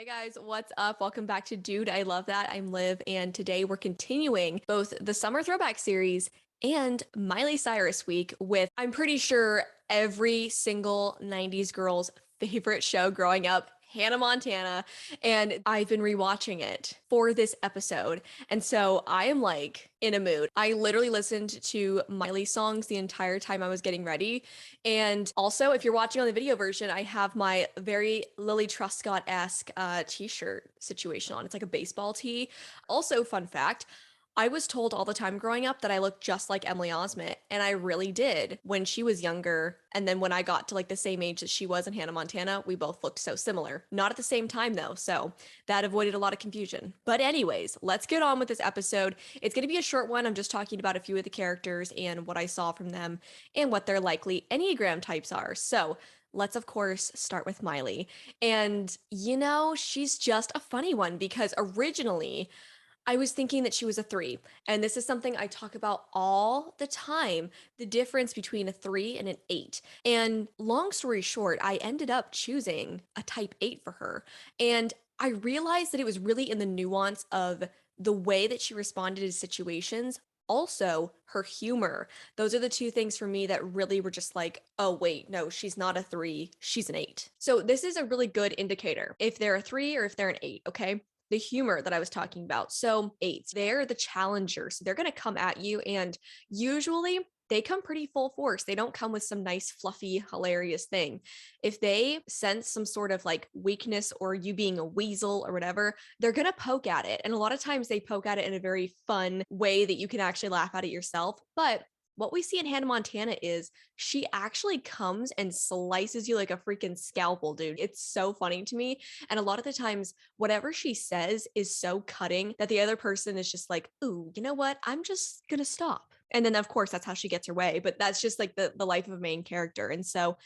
Hey guys, what's up? Welcome back to Dude, I Love That. I'm Liv, and today we're continuing both the Summer Throwback series and Miley Cyrus Week with, I'm pretty sure, every single 90s girl's favorite show growing up, Hannah Montana. And I've been rewatching it for this episode. And so I am like in a mood. I literally listened to Miley songs the entire time I was getting ready. And also, if you're watching on the video version, I have my very Lily Truscott-esque t-shirt situation on. It's like a baseball tee. Also, fun fact, I was told all the time growing up that I looked just like Emily Osment, and I really did when she was younger. And then when I got to like the same age that she was in Hannah Montana, we both looked so similar. Not at the same time though, so that avoided a lot of confusion. But anyways, let's get on with this episode. It's going to be a short one. I'm just talking about a few of the characters and what I saw from them and what their likely Enneagram types are. So let's, of course, start with Miley. And, she's just a funny one because originally I was thinking that she was a three. And this is something I talk about all the time, the difference between a three and an eight. And long story short, I ended up choosing a type eight for her. And I realized that it was really in the nuance of the way that she responded to situations. Also, her humor. Those are the two things for me that really were just like, oh, wait, no, she's not a three, she's an eight. So, this is a really good indicator if they're a three or if they're an eight, okay? The humor that I was talking about. So eights, they're the challenger. So they're going to come at you, and usually they come pretty full force. They don't come with some nice, fluffy, hilarious thing. If they sense some sort of like weakness or you being a weasel or whatever, they're going to poke at it. And a lot of times they poke at it in a very fun way that you can actually laugh at it yourself. But what we see in Hannah Montana is she actually comes and slices you like a freaking scalpel, dude. It's so funny to me. And a lot of the times, whatever she says is so cutting that the other person is just like, ooh, you know what? I'm just going to stop. And then, of course, that's how she gets her way. But that's just like the life of a main character. And so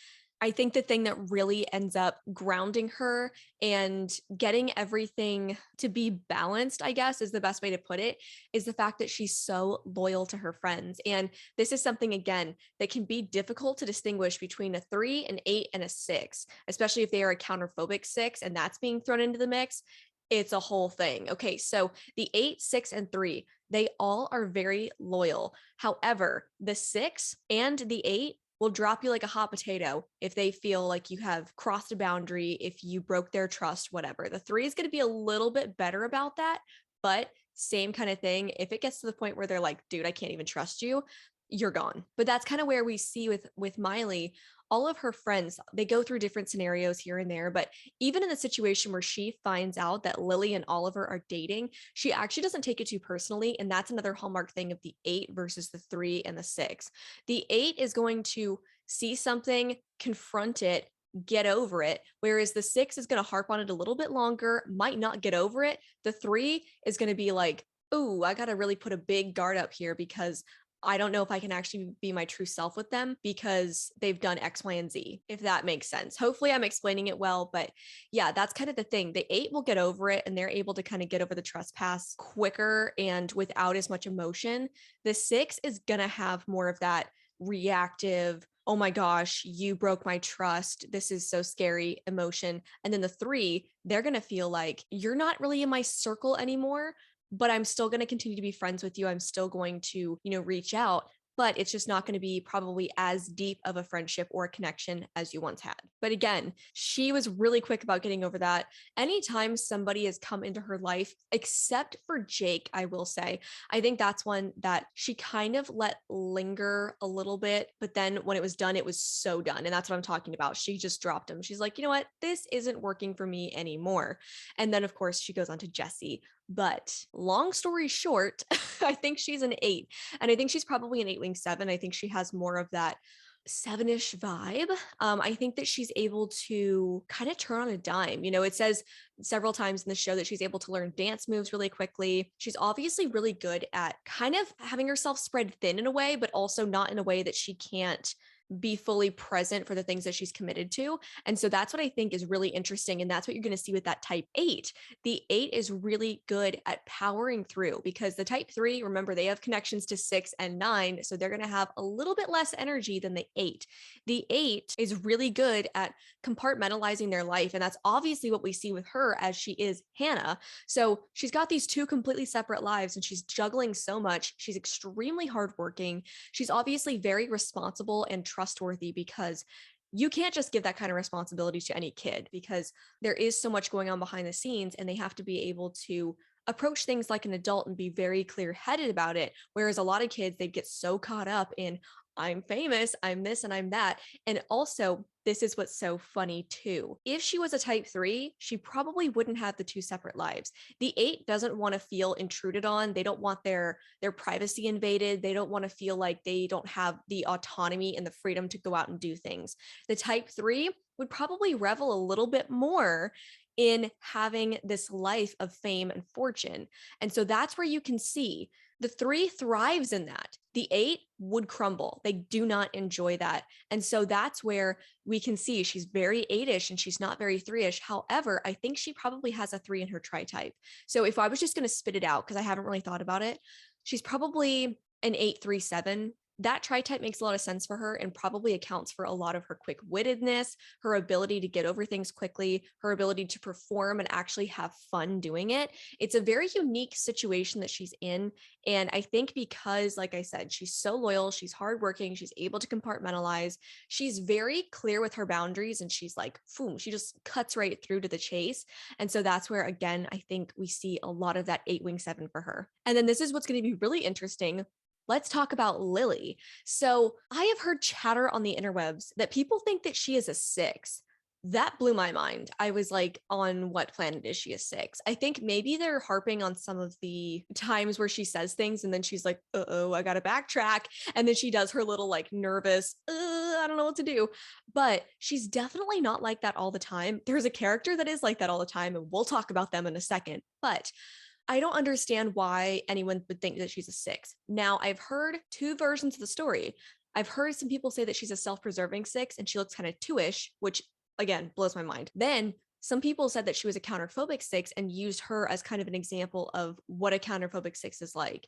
I think the thing that really ends up grounding her and getting everything to be balanced, I guess is the best way to put it, is the fact that she's so loyal to her friends. And this is something, again, that can be difficult to distinguish between a three, an eight, and a six, especially if they are a counterphobic six and that's being thrown into the mix. It's a whole thing. Okay, so the eight, six, and three, they all are very loyal. However, the six and the eight will drop you like a hot potato if they feel like you have crossed a boundary, if you broke their trust, whatever. The three is going to be a little bit better about that, but same kind of thing. If it gets to the point where they're like, dude, I can't even trust you, you're gone. But that's kind of where we see with Miley, all of her friends, they go through different scenarios here and there, but even in the situation where she finds out that Lily and Oliver are dating, she actually doesn't take it too personally. And that's another hallmark thing of the eight versus the three and the six. The eight is going to see something, confront it, get over it, whereas the six is going to harp on it a little bit longer, might not get over it. The three is going to be like, ooh, I got to really put a big guard up here because I don't know if I can actually be my true self with them because they've done X, Y, and Z, if that makes sense. Hopefully I'm explaining it well, but yeah, that's kind of the thing. The eight will get over it and they're able to kind of get over the trespass quicker and without as much emotion. The six is going to have more of that reactive, oh my gosh, you broke my trust. This is so scary emotion. And then the three, they're going to feel like you're not really in my circle anymore, but I'm still going to continue to be friends with you. I'm still going to, reach out, but it's just not going to be probably as deep of a friendship or a connection as you once had. But again, she was really quick about getting over that. Anytime somebody has come into her life, except for Jake, I will say, I think that's one that she kind of let linger a little bit, but then when it was done, it was so done. And that's what I'm talking about. She just dropped him. She's like, you know what? This isn't working for me anymore. And then, of course, she goes on to Jesse. But long story short, I think she's an eight. And I think she's probably an eight wing seven. I think she has more of that seven-ish vibe. I think that she's able to kind of turn on a dime. It says several times in the show that she's able to learn dance moves really quickly. She's obviously really good at kind of having herself spread thin in a way, but also not in a way that she can't be fully present for the things that she's committed to. And so that's what I think is really interesting. And that's what you're going to see with that type 8. The 8 is really good at powering through because the type 3, remember, they have connections to 6 and 9. So they're going to have a little bit less energy than the 8. The 8 is really good at compartmentalizing their life. And that's obviously what we see with her as she is Hannah. So she's got these two completely separate lives and she's juggling so much. She's extremely hardworking. She's obviously very responsible and trustworthy because you can't just give that kind of responsibility to any kid because there is so much going on behind the scenes and they have to be able to approach things like an adult and be very clear-headed about it. Whereas a lot of kids, they get so caught up in I'm famous, I'm this and I'm that. And also, this is what's so funny too. If she was a type 3, she probably wouldn't have the two separate lives. The 8 doesn't want to feel intruded on. They don't want their privacy invaded. They don't want to feel like they don't have the autonomy and the freedom to go out and do things. The type 3 would probably revel a little bit more in having this life of fame and fortune. And so that's where you can see the 3 thrives in that. The 8 would crumble. They do not enjoy that. And so that's where we can see she's very 8ish and she's not very 3ish. However, I think she probably has a 3 in her tri-type. So if I was just going to spit it out, because I haven't really thought about it, she's probably an 8-3-7. That tri-type makes a lot of sense for her and probably accounts for a lot of her quick-wittedness, her ability to get over things quickly, her ability to perform and actually have fun doing it. It's a very unique situation that she's in. And I think because, like I said, she's so loyal, she's hardworking, she's able to compartmentalize, she's very clear with her boundaries, and she's like, boom, she just cuts right through to the chase. And so that's where, again, I think we see a lot of that 8-wing-7 for her. And then this is what's going to be really interesting. Let's talk about Lily. So I have heard chatter on the interwebs that people think that she is a 6. That blew my mind. I was like, on what planet is she a 6? I think maybe they're harping on some of the times where she says things and then she's like, uh-oh, I gotta backtrack. And then she does her little like nervous, I don't know what to do. But she's definitely not like that all the time. There's a character that is like that all the time, and we'll talk about them in a second. But I don't understand why anyone would think that she's a 6. Now, I've heard two versions of the story. I've heard some people say that she's a self-preserving 6 and she looks kind of 2ish, which again blows my mind. Then some people said that she was a counterphobic 6 and used her as kind of an example of what a counterphobic 6 is like.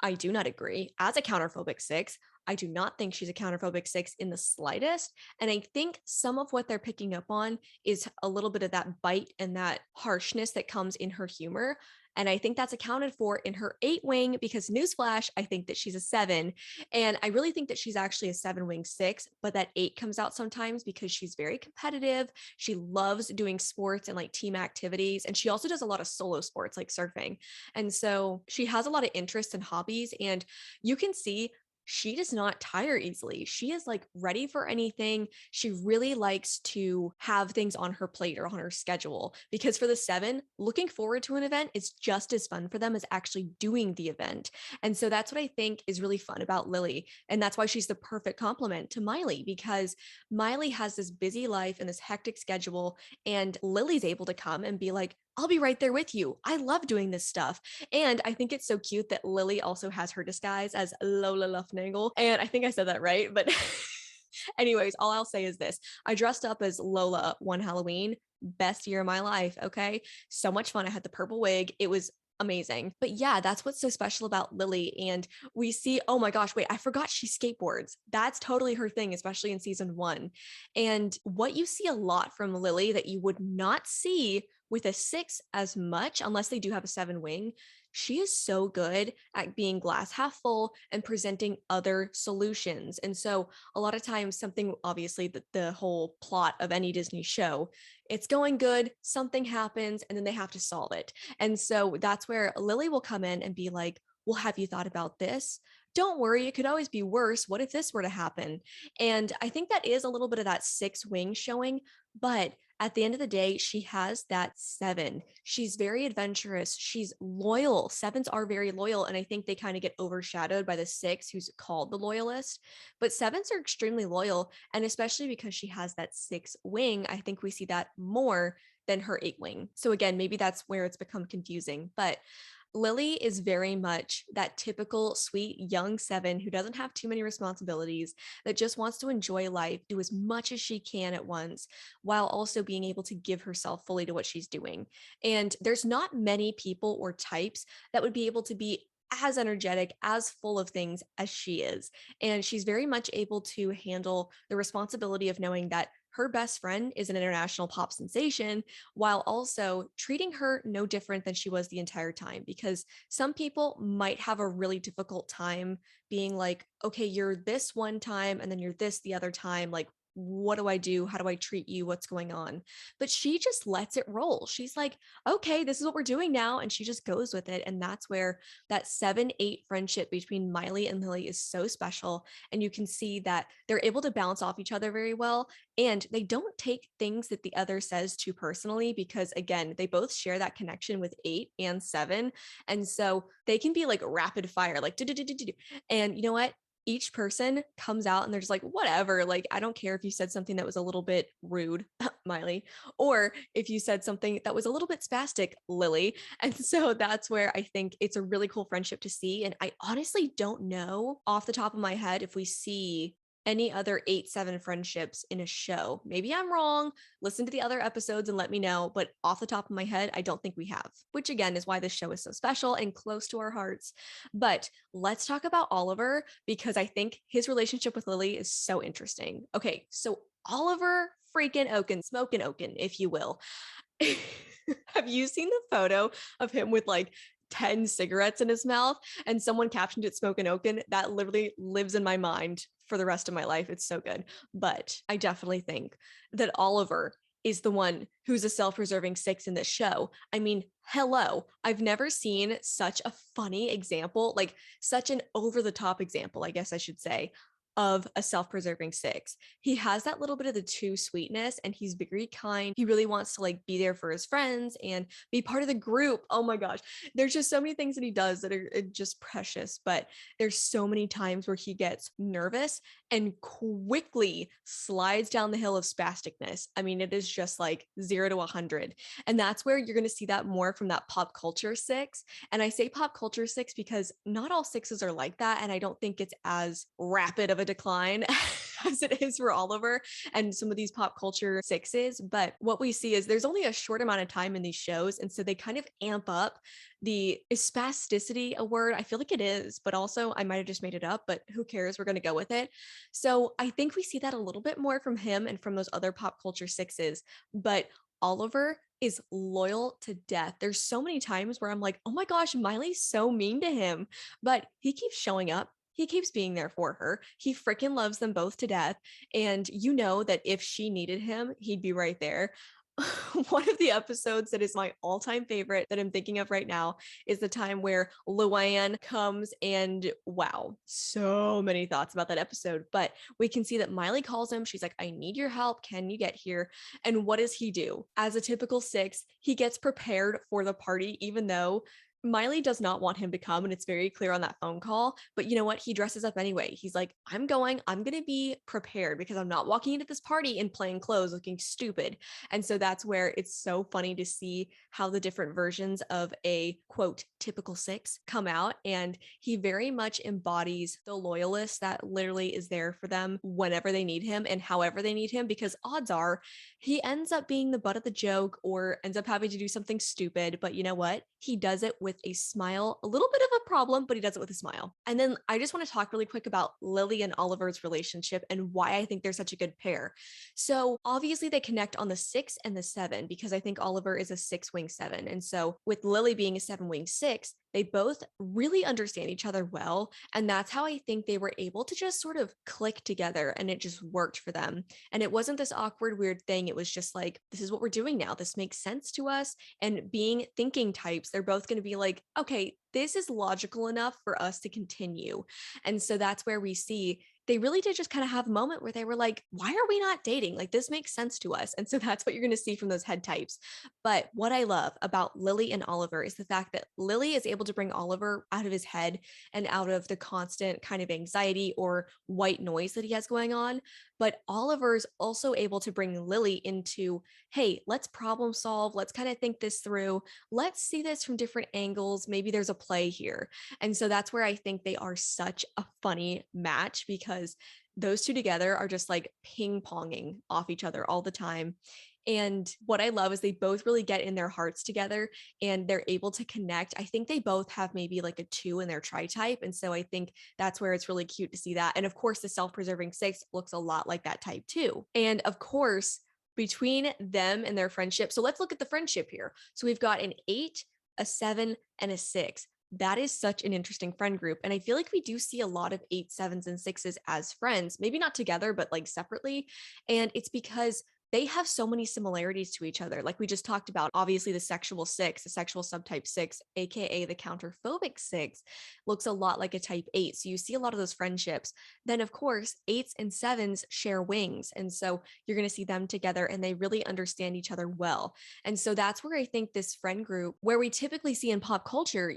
I do not agree. As a counterphobic 6, I do not think she's a counterphobic 6 in the slightest. And I think some of what they're picking up on is a little bit of that bite and that harshness that comes in her humor. And I think that's accounted for in her 8-wing because newsflash, I think that she's a 7. And I really think that she's actually a 7-wing 6, but that 8 comes out sometimes because she's very competitive. She loves doing sports and like team activities. And she also does a lot of solo sports like surfing. And so she has a lot of interests and hobbies. And you can see she does not tire easily. She is like ready for anything. She really likes to have things on her plate or on her schedule because for the 7, looking forward to an event is just as fun for them as actually doing the event. And so that's what I think is really fun about Lily. And that's why she's the perfect complement to Miley because Miley has this busy life and this hectic schedule, and Lily's able to come and be like, I'll be right there with you. I love doing this stuff. And I think it's so cute that Lily also has her disguise as Lola Luftnagel. And I think I said that right. But anyways, all I'll say is this. I dressed up as Lola one Halloween. Best year of my life. Okay. So much fun. I had the purple wig. It was amazing. But yeah, that's what's so special about Lily. And we see, oh my gosh, wait, I forgot she skateboards. That's totally her thing, especially in season 1. And what you see a lot from Lily that you would not see with a 6 as much, unless they do have a 7-wing, she is so good at being glass half full and presenting other solutions. And so a lot of times something, obviously the whole plot of any Disney show, it's going good, something happens, and then they have to solve it. And so that's where Lily will come in and be like, well, have you thought about this? Don't worry, it could always be worse. What if this were to happen? And I think that is a little bit of that 6-wing showing, but at the end of the day, she has that 7. She's very adventurous. She's loyal. 7s are very loyal. And I think they kind of get overshadowed by the 6, who's called the loyalist. But 7s are extremely loyal. And especially because she has that 6-wing, I think we see that more than her 8-wing. So again, maybe that's where it's become confusing. But Lily is very much that typical sweet young seven who doesn't have too many responsibilities, that just wants to enjoy life, do as much as she can at once, while also being able to give herself fully to what she's doing. And there's not many people or types that would be able to be as energetic, as full of things as she is. And she's very much able to handle the responsibility of knowing that her best friend is an international pop sensation while also treating her no different than she was the entire time. Because some people might have a really difficult time being like, okay, you're this one time and then you're this the other time. Like, what do I do? How do I treat you? What's going on? But she just lets it roll. She's like, okay, this is what we're doing now. And she just goes with it. And that's where that 7-8 friendship between Miley and Lily is so special. And you can see that they're able to bounce off each other very well. And they don't take things that the other says too personally because, again, they both share that connection with 8 and 7. And so they can be like rapid fire, like, do. And you know what? Each person comes out and they're just like, whatever. Like, I don't care if you said something that was a little bit rude, Miley, or if you said something that was a little bit spastic, Lily. And so that's where I think it's a really cool friendship to see. And I honestly don't know off the top of my head if we see any other 8-7 friendships in a show. Maybe I'm wrong. Listen to the other episodes and let me know. But off the top of my head, I don't think we have, which again is why this show is so special and close to our hearts. But let's talk about Oliver because I think his relationship with Lily is so interesting. Okay, so Oliver freaking Oaken, smoking Oaken, if you will. Have you seen the photo of him with like 10 cigarettes in his mouth and someone captioned it smoking Oaken? That literally lives in my mind for the rest of my life. It's so good. But I definitely think that Oliver is the one who's a self-preserving 6 in this show. I mean, hello. I've never seen such a funny example, like such an over-the-top example, I guess I should say, of a self-preserving 6. He has that little bit of the too sweetness and he's very kind. He really wants to like be there for his friends and be part of the group. Oh my gosh. There's just so many things that he does that are just precious, but there's so many times where he gets nervous and quickly slides down the hill of spasticness. I mean, it is just like 0 to 100. And that's where you're going to see that more from that pop culture 6. And I say pop culture 6 because not all 6s are like that. And I don't think it's as rapid of a decline as it is for Oliver and some of these pop culture 6s. But what we see is there's only a short amount of time in these shows. And so they kind of amp up is spasticity a word? I feel like it is, but also I might have just made it up, but who cares? We're going to go with it. So I think we see that a little bit more from him and from those other pop culture 6s. But Oliver is loyal to death. There's so many times where I'm like, oh my gosh, Miley's so mean to him, but he keeps showing up. He keeps being there for her. He freaking loves them both to death. And you know that if she needed him, he'd be right there. One of the episodes that is my all-time favorite that I'm thinking of right now is the time where Luann comes and wow, so many thoughts about that episode. But we can see that Miley calls him. She's like, I need your help. Can you get here? And what does he do? As a typical 6, he gets prepared for the party, even though Miley does not want him to come, and it's very clear on that phone call. But you know what? He dresses up anyway. He's like, I'm going to be prepared because I'm not walking into this party in plain clothes looking stupid. And so that's where it's so funny to see how the different versions of a quote typical 6 come out. And he very much embodies the loyalist that literally is there for them whenever they need him and however they need him, because odds are he ends up being the butt of the joke or ends up having to do something stupid. But you know what? He does it with a smile, a little bit of a problem, but he does it with a smile. And then I just want to talk really quick about Lily and Oliver's relationship and why I think they're such a good pair. So obviously they connect on the 6 and the 7 because I think Oliver is a 6-wing 7. And so with Lily being a 7-wing 6, they both really understand each other well. And that's how I think they were able to just sort of click together and it just worked for them. And it wasn't this awkward, weird thing. It was just like, this is what we're doing now. This makes sense to us. And being thinking types, they're both going to be like, okay, this is logical enough for us to continue. And so that's where we see they really did just kind of have a moment where they were like, why are we not dating? Like, this makes sense to us. And so that's what you're going to see from those head types. But what I love about Lily and Oliver is the fact that Lily is able to bring Oliver out of his head and out of the constant kind of anxiety or white noise that he has going on. but Oliver's also able to bring Lily into, hey, let's problem solve. Let's kind of think this through. Let's see this from different angles. Maybe there's a play here. And so that's where I think they are such a funny match because those two together are just like ping ponging off each other all the time. And what I love is they both really get in their hearts together and they're able to connect. I think they both have maybe like a 2 in their tri type. And so I think that's where it's really cute to see that. And of course, the self preserving 6 looks a lot like that type too. And of course, between them and their friendship. So let's look at the friendship here. So we've got an 8, a 7, and a 6. That is such an interesting friend group. And I feel like we do see a lot of 8, 7s, and 6s as friends, maybe not together, but like separately. And it's because they have so many similarities to each other. Like we just talked about, obviously the sexual 6, the sexual subtype 6, aka the counterphobic 6, looks a lot like a type 8. So you see a lot of those friendships. Then of course, 8s and 7s share wings. And so you're going to see them together and they really understand each other well. And so that's where I think this friend group, where we typically see in pop culture,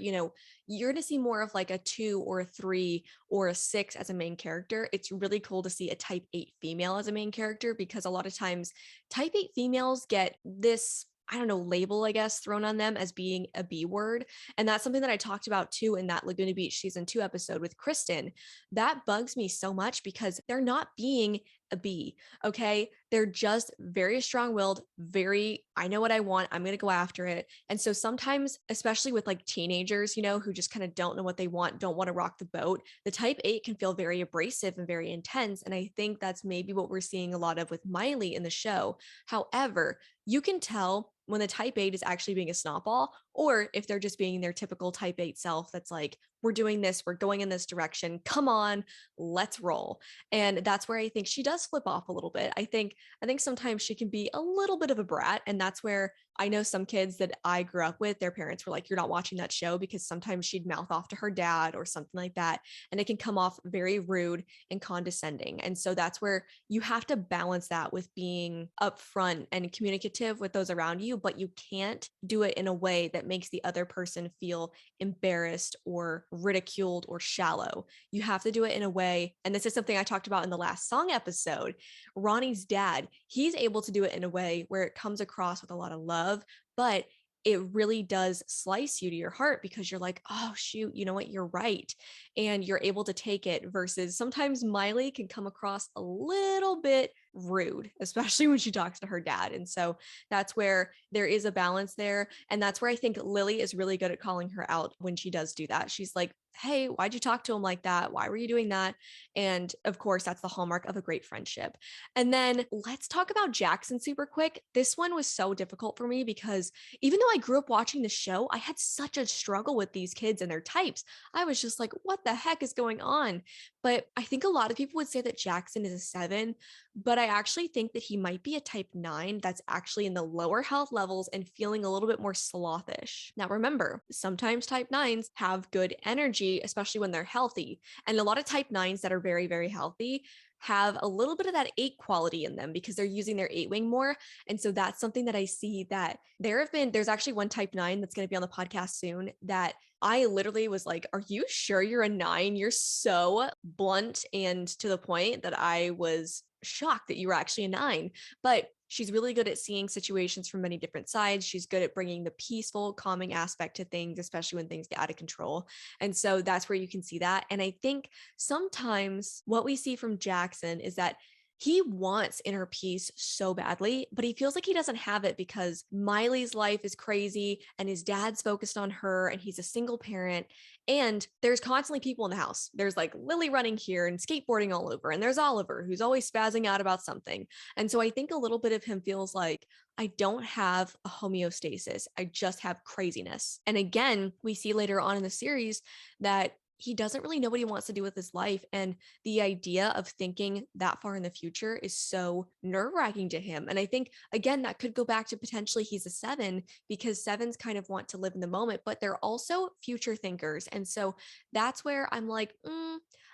you're going to see more of like a 2 or a 3 or a 6 as a main character. It's really cool to see a type 8 female as a main character because a lot of times type 8 females get this, I don't know, label, I guess, thrown on them as being a B word. And that's something that I talked about too in that Laguna Beach season 2 episode with Kristen. That bugs me so much because they're not being a B. Okay. They're just very strong willed, very, I know what I want. I'm going to go after it. And so sometimes, especially with like teenagers, who just kind of don't know what they want, don't want to rock the boat, the type 8 can feel very abrasive and very intense. And I think that's maybe what we're seeing a lot of with Miley in the show. However, you can tell when the type 8 is actually being a snotball, or if they're just being their typical type 8 self that's like, we're doing this, we're going in this direction, come on, let's roll. And that's where I think she does flip off a little bit. I think sometimes she can be a little bit of a brat, and that's where I know some kids that I grew up with, their parents were like, you're not watching that show, because sometimes she'd mouth off to her dad or something like that, and it can come off very rude and condescending. And so that's where you have to balance that with being upfront and communicative with those around you, but you can't do it in a way that makes the other person feel embarrassed or ridiculed or shallow. You have to do it in a way, and this is something I talked about in the last song episode. Ronnie's dad, he's able to do it in a way where it comes across with a lot of love, but it really does slice you to your heart because you're like, oh, shoot, you know what? You're right. And you're able to take it versus sometimes Miley can come across a little bit rude, especially when she talks to her dad. And so that's where there is a balance there. And that's where I think Lily is really good at calling her out when she does do that. She's like, hey, why'd you talk to him like that? Why were you doing that? And of course, that's the hallmark of a great friendship. And then let's talk about Jackson super quick. This one was so difficult for me because even though I grew up watching the show, I had such a struggle with these kids and their types. I was just like, what the heck is going on? But I think a lot of people would say that Jackson is a 7, but I actually think that he might be a type 9 that's actually in the lower health levels and feeling a little bit more slothish. Now, remember, sometimes type 9s have good energy, especially when they're healthy. And a lot of type 9s that are very, very healthy have a little bit of that 8 quality in them because they're using their 8 wing more. And so that's something that I see that there's actually one type 9 that's going to be on the podcast soon that I literally was like, are you sure you're a 9? You're so blunt and to the point that I was shocked that you were actually a 9. But she's really good at seeing situations from many different sides. She's good at bringing the peaceful, calming aspect to things, especially when things get out of control. And so that's where you can see that. And I think sometimes what we see from Jackson is that he wants inner peace so badly, but he feels like he doesn't have it because Miley's life is crazy and his dad's focused on her and he's a single parent. And there's constantly people in the house. There's like Lily running here and skateboarding all over. And there's Oliver who's always spazzing out about something. And so I think a little bit of him feels like, I don't have a homeostasis. I just have craziness. And again, we see later on in the series that he doesn't really know what he wants to do with his life. And the idea of thinking that far in the future is so nerve-wracking to him. And I think, again, that could go back to potentially he's a 7 because 7s kind of want to live in the moment, but they're also future thinkers. And so that's where I'm like,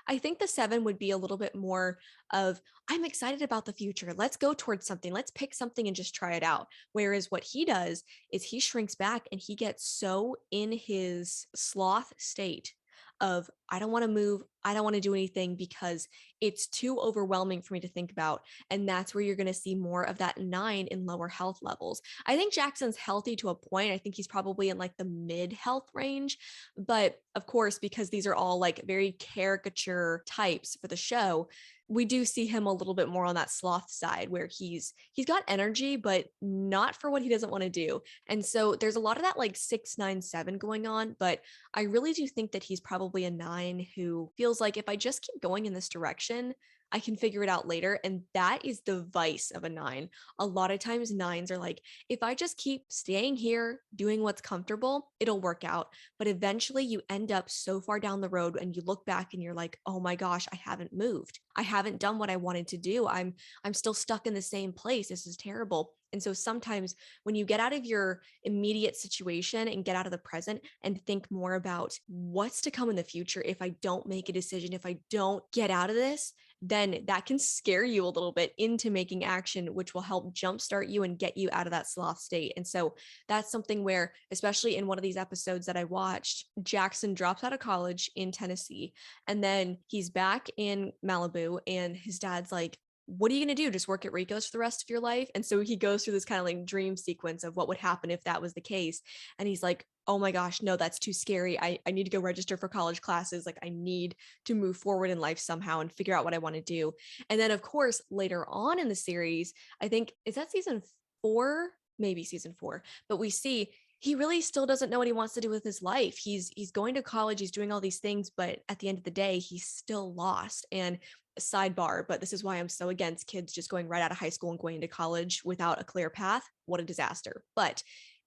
I think the 7 would be a little bit more of, I'm excited about the future. Let's go towards something. Let's pick something and just try it out. Whereas what he does is he shrinks back and he gets so in his sloth state of I don't want to move. I don't want to do anything because it's too overwhelming for me to think about. And that's where you're going to see more of that 9 in lower health levels. I think Jackson's healthy to a point. I think he's probably in like the mid health range. But of course, because these are all like very caricature types for the show, we do see him a little bit more on that sloth side where he's got energy, but not for what he doesn't want to do. And so there's a lot of that like 6, 9, 7 going on. But I really do think that he's probably a 9 who feels like if I just keep going in this direction, I can figure it out later. And that is the vice of a 9. A lot of times 9s are like, if I just keep staying here, doing what's comfortable, it'll work out. But eventually you end up so far down the road and you look back and you're like, oh my gosh, I haven't moved. I haven't done what I wanted to do. I'm still stuck in the same place. This is terrible. And so sometimes when you get out of your immediate situation and get out of the present and think more about what's to come in the future, if I don't make a decision, if I don't get out of this, then that can scare you a little bit into making action, which will help jumpstart you and get you out of that sloth state. And so that's something where, especially in one of these episodes that I watched, Jackson drops out of college in Tennessee, and then he's back in Malibu, and his dad's like, what are you going to do? Just work at Rico's for the rest of your life? And so he goes through this kind of like dream sequence of what would happen if that was the case. And he's like, oh my gosh, no, that's too scary. I need to go register for college classes. Like I need to move forward in life somehow and figure out what I want to do. And then of course, later on in the series, I think, is that season 4? Maybe season 4, but we see he really still doesn't know what he wants to do with his life. He's going to college, he's doing all these things, but at the end of the day, he's still lost. And sidebar, but this is why I'm so against kids just going right out of high school and going into college without a clear path. What a disaster. But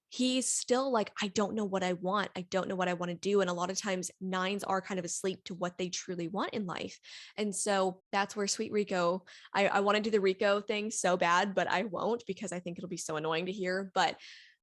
he's still like, I don't know what I want. I don't know what I want to do. And a lot of times 9s are kind of asleep to what they truly want in life. And so that's where sweet Rico, I want to do the Rico thing so bad, but I won't because I think it'll be so annoying to hear. But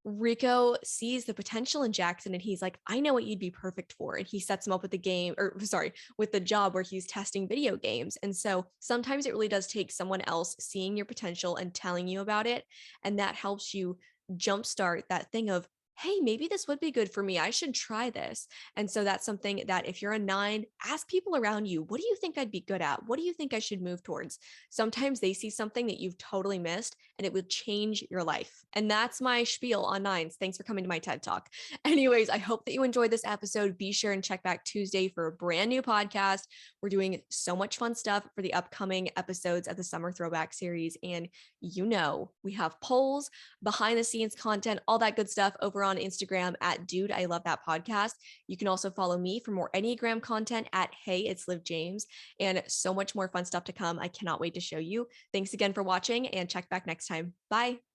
Rico sees the potential in Jackson and he's like, I know what you'd be perfect for. And he sets him up with the game, or sorry, with the job where he's testing video games. And so sometimes it really does take someone else seeing your potential and telling you about it. And that helps you jumpstart that thing of, hey, maybe this would be good for me. I should try this. And so that's something that if you're a 9, ask people around you, what do you think I'd be good at? What do you think I should move towards? Sometimes they see something that you've totally missed and it will change your life. And that's my spiel on 9s. Thanks for coming to my TED Talk. Anyways, I hope that you enjoyed this episode. Be sure and check back Tuesday for a brand new podcast. We're doing so much fun stuff for the upcoming episodes of the Summer Throwback series. And we have polls, behind the scenes content, all that good stuff over on Instagram at Dude, I Love That Podcast. You can also follow me for more Enneagram content at Hey, It's Liv James, and so much more fun stuff to come. I cannot wait to show you. Thanks again for watching and check back next time. Bye.